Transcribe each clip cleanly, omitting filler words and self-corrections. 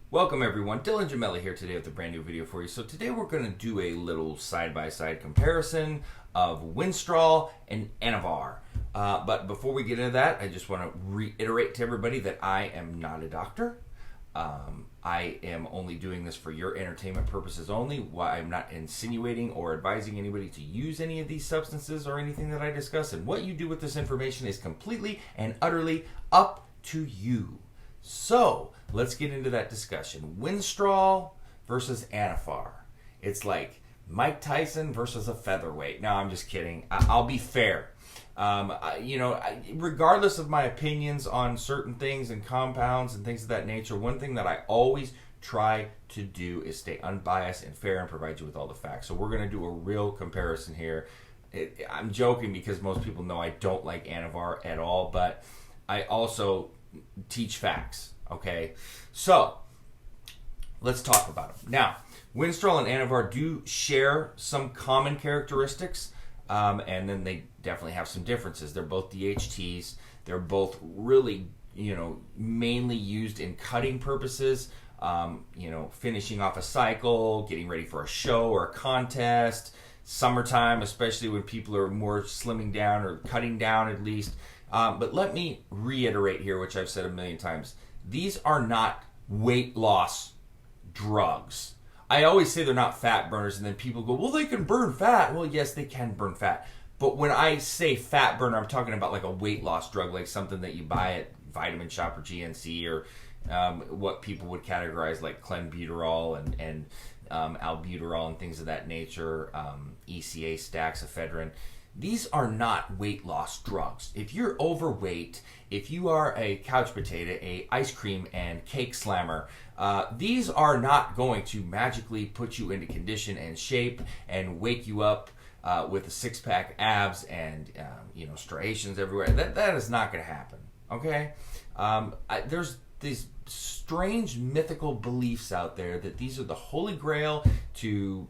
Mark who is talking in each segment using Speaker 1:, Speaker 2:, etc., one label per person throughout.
Speaker 1: Welcome everyone, Dylan Gemelli here today with a brand new video for you. So today we're going to do a little side-by-side comparison of Winstrol and Anavar. But before we get into that, I just want to reiterate to everybody that I am not a doctor. I am only doing this for your entertainment purposes only. I'm not insinuating or advising anybody to use any of these substances or anything that I discuss. And what you do with this information is completely and utterly up to you. So let's get into that discussion. Winstrol versus Anavar. It's like Mike Tyson versus a featherweight. No, I'm just kidding. I'll be fair. Regardless of my opinions on certain things and compounds and things of that nature, one thing that I always try to do is stay unbiased and fair and provide you with all the facts. So we're going to do a real comparison here. I'm joking because most people know I don't like Anavar at all, but I also teach facts, okay? So let's talk about them. Now, Winstrol and Anavar do share some common characteristics, and then they definitely have some differences. They're both DHTs. They're both really, mainly used in cutting purposes, finishing off a cycle, getting ready for a show or a contest, summertime, especially when people are more slimming down or cutting down at least. But let me reiterate here, which I've said a million times. These are not weight loss drugs. I always say they're not fat burners, and then people go, well, they can burn fat. Well, yes, they can burn fat. But when I say fat burner, I'm talking about like a weight loss drug, like something that you buy at Vitamin Shop or GNC, or what people would categorize like clenbuterol and albuterol and things of that nature, ECA, staxephedrine. These are not weight loss drugs. If you're overweight, if you are a couch potato, a ice cream and cake slammer, these are not going to magically put you into condition and shape and wake you up with a six-pack abs and striations everywhere. That is not going to happen. Okay, there's these strange mythical beliefs out there that these are the holy grail to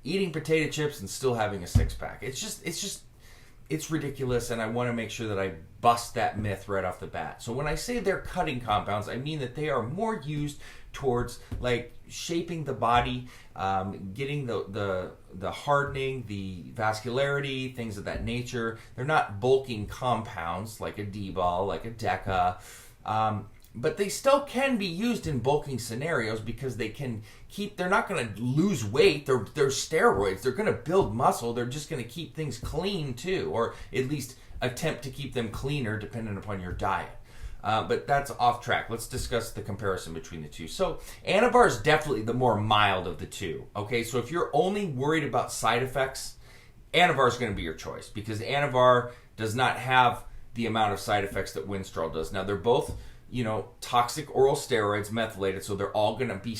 Speaker 1: eating potato chips and still having a six-pack. It's ridiculous, and I want to make sure that I bust that myth right off the bat. So when I say they're cutting compounds, I mean that they are more used towards like shaping the body, getting the hardening, the vascularity, things of that nature. They're not bulking compounds like a D-ball, like a DECA. But they still can be used in bulking scenarios because they can they're not going to lose weight. They're steroids. They're going to build muscle. They're just going to keep things clean too, or at least attempt to keep them cleaner depending upon your diet. But that's off track. Let's discuss the comparison between the two. So Anavar is definitely the more mild of the two. Okay, so if you're only worried about side effects, Anavar is going to be your choice because Anavar does not have the amount of side effects that Winstrol does. Now they're both toxic oral steroids, methylated, so they're all going to be,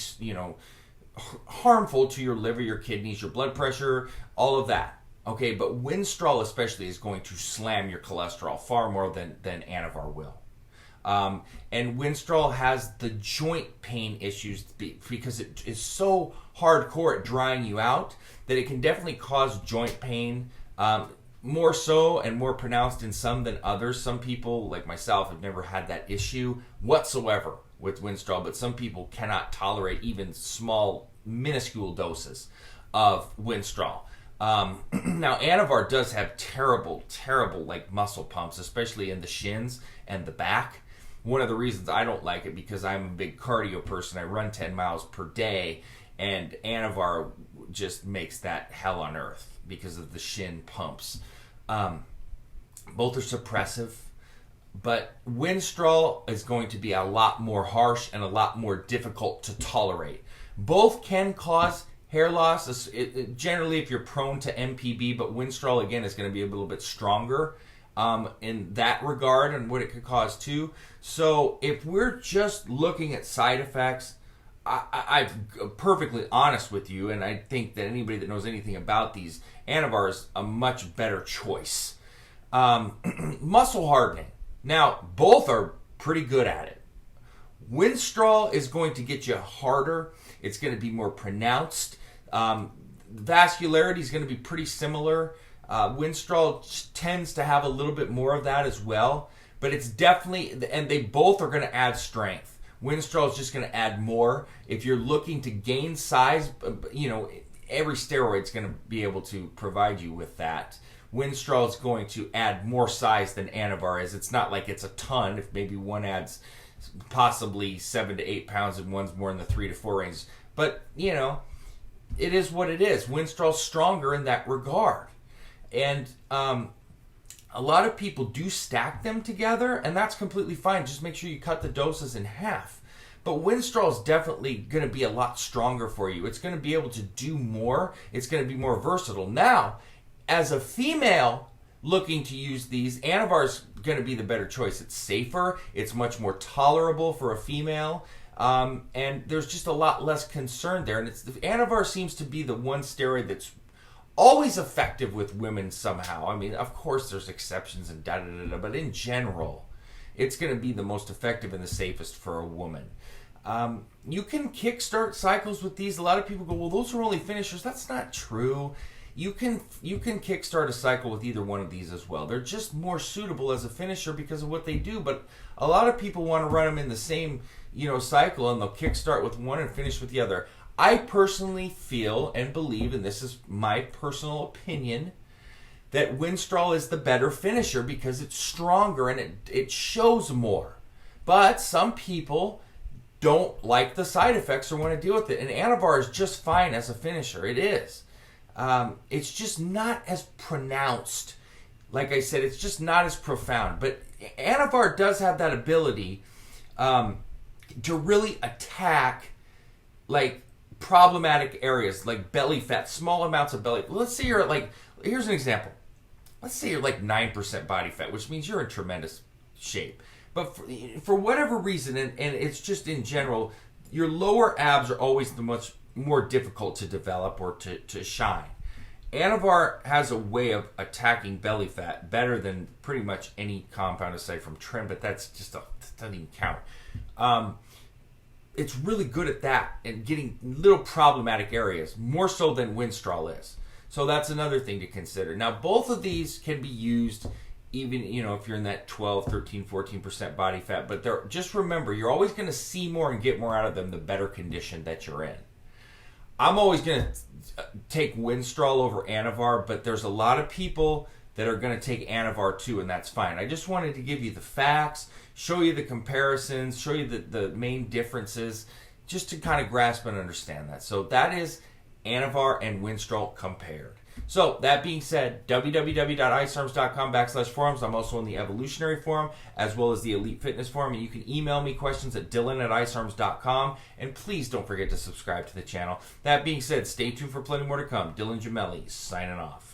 Speaker 1: harmful to your liver, your kidneys, your blood pressure, all of that. Okay, but Winstrol especially is going to slam your cholesterol far more than Anavar will. And Winstrol has the joint pain issues because it is so hardcore at drying you out that it can definitely cause joint pain. More so and more pronounced in some than others. Some people, like myself, have never had that issue whatsoever with Winstrol, but some people cannot tolerate even small, minuscule doses of Winstrol. Now, Anavar does have terrible, like muscle pumps, especially in the shins and the back. One of the reasons I don't like it because I'm a big cardio person. I run 10 miles per day, and Anavar just makes that hell on earth because of the shin pumps. Both are suppressive, but Winstrol is going to be a lot more harsh and a lot more difficult to tolerate. Both can cause hair loss, generally if you're prone to MPB, but Winstrol, again, is going to be a little bit stronger in that regard and what it could cause too. So if we're just looking at side effects, I'm perfectly honest with you, and I think that anybody that knows anything about these, Anavar is a much better choice. Muscle hardening. Now, both are pretty good at it. Winstrol is going to get you harder. It's going to be more pronounced. Vascularity is going to be pretty similar. Winstrol tends to have a little bit more of that as well, but it's definitely, and they both are going to add strength. Winstrol is just going to add more. If you're looking to gain size, every steroid is going to be able to provide you with that. Winstrol is going to add more size than Anavar is. It's not like it's a ton. If maybe one adds possibly 7 to 8 pounds and one's more in the 3 to 4 range. But, it is what it is. Winstrol's stronger in that regard. And a lot of people do stack them together, and that's completely fine. Just make sure you cut the doses in half. But Winstrol is definitely going to be a lot stronger for you. It's going to be able to do more. It's going to be more versatile. Now, as a female looking to use these, Anavar is going to be the better choice. It's safer. It's much more tolerable for a female. And there's just a lot less concern there. And Anavar seems to be the one steroid that's always effective with women somehow. I mean, of course there's exceptions and da-da-da-da, but in general, it's going to be the most effective and the safest for a woman. You can kickstart cycles with these. A lot of people go, well, those are only finishers. That's not true. You can kickstart a cycle with either one of these as well. They're just more suitable as a finisher because of what they do. But a lot of people want to run them in the same, cycle, and they'll kickstart with one and finish with the other. I personally feel and believe, and this is my personal opinion, that Winstrol is the better finisher because it's stronger and it shows more. But some people don't like the side effects or want to deal with it. And Anavar is just fine as a finisher. It is. It's just not as pronounced. Like I said, it's just not as profound. But Anavar does have that ability to really attack problematic areas like belly fat, small amounts of belly. Let's say you're at here's an example. Let's say you're 9% body fat, which means you're in tremendous shape. But for whatever reason, and it's just in general, your lower abs are always the much more difficult to develop or to shine. Anavar has a way of attacking belly fat better than pretty much any compound aside from trim, but that's just that doesn't even count. It's really good at that and getting little problematic areas, more so than Winstrol is. So that's another thing to consider. Now, both of these can be used even, if you're in that 12, 13, 14% body fat. But just remember, you're always going to see more and get more out of them the better condition that you're in. I'm always going to take Winstrol over Anavar, but there's a lot of people that are going to take Anavar too, and that's fine. I just wanted to give you the facts, show you the comparisons, show you the main differences, just to kind of grasp and understand that. So that is Anavar and Winstrol compared. So that being said, www.icearms.com/forums. I'm also in the Evolutionary Forum as well as the Elite Fitness Forum. And you can email me questions at dylan@icearms.com. And please don't forget to subscribe to the channel. That being said, stay tuned for plenty more to come. Dylan Gemelli signing off.